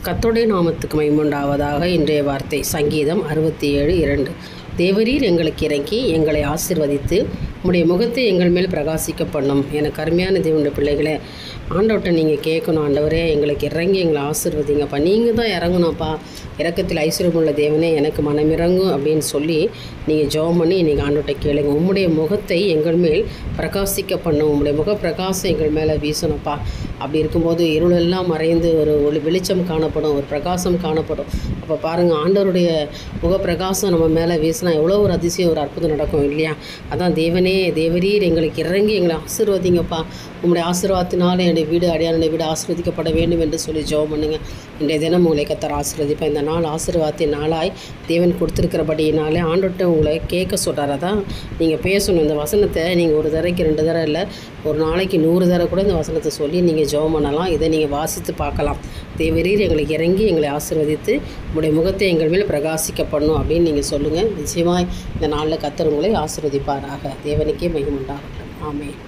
கர்த்தருடைய நாமத்துக்கு மகிமையுண்டாவதாக. இன்றைய வார்த்தை சங்கீதம் 67:2. தேவரீர் எங்களுக்கு இறங்கி எங்களை ஆசீர்வதித்து உம்முடைய முகத்தை எங்கள் மேல் பிரகாசிக்க பண்ணும். எனக்கு அருமையான தேவனுடைய பிள்ளைகளே, ஆண்டவர்கிட்ட நீங்கள் கேட்கணும், ஆண்டவரே எங்களுக்கு இறங்கி எங்களை ஆசீர்வதிங்கப்பா, நீங்கள் தான் இறங்கணும்ப்பா, இறக்கத்தில் ஐஸ்வர்யமுள்ள தேவனே எனக்கு மனமிறங்கும் அப்படின்னு சொல்லி நீங்கள் ஜெபம் பண்ணி நீங்கள் ஆண்டவர்கிட்ட கேளுங்க. உம்முடைய முகத்தை எங்கள் மேல் பிரகாசிக்க பண்ணும், உம்முடைய முக பிரகாசம் எங்கள் மேலே வீசணும்ப்பா. அப்படி இருக்கும்போது இருளெல்லாம் மறைந்து ஒரு வெளிச்சம் காணப்படும், ஒரு பிரகாசம் காணப்படும். அப்போ பாருங்கள், ஆண்டவருடைய முகப்பிரகாசம் நம்ம மேலே வீசினா எவ்வளோ ஒரு அதிசயம், ஒரு அற்புதம் நடக்கும் இல்லையா? அதான் தேவரீர் எங்களுக்கு இறங்கி எங்களை ஆசீர்வதிங்கப்பா, உங்களுடைய ஆசீர்வாதத்தினால என்னுடைய வீடு அடியானுடைய வீடு ஆசீர்வதிக்கப்பட வேண்டும் என்று சொல்லி ஜெபம் பண்ணுங்க. இன்றைய தினம் உங்களை கர்த்தர் ஆசீர்வதிப்பேன். இந்த நாள் ஆசீர்வாதத்தின் நாளாய் தேவன் கொடுத்துருக்கிறபடினாலே ஆண்டவர்கிட்ட உங்களை கேட்க சொல்கிறார். அதான் நீங்கள் பேசணும். இந்த வசனத்தை நீங்கள் ஒரு தடவைக்கு 2 தடவை இல்லை, ஒரு நாளைக்கு 100 தடவை கூட இந்த வசனத்தை சொல்லி நீங்கள் ஜெபம் பண்ணலாம். இதை நீங்கள் வாசித்து பார்க்கலாம். தேவரீர் எங்களுக்கு இறங்கி எங்களை ஆசீர்வதித்து உங்களுடைய முகத்தை எங்கள் மேல் பிரகாசிக்கப்படணும் அப்படின்னு நீங்கள் சொல்லுங்கள். நிச்சயமாக இந்த நாளில் கர்த்தர் உங்களை ஆசீர்வதிப்பாராக. தேவனுக்கே மகிமை உண்டாகட்டும். ஆமென்.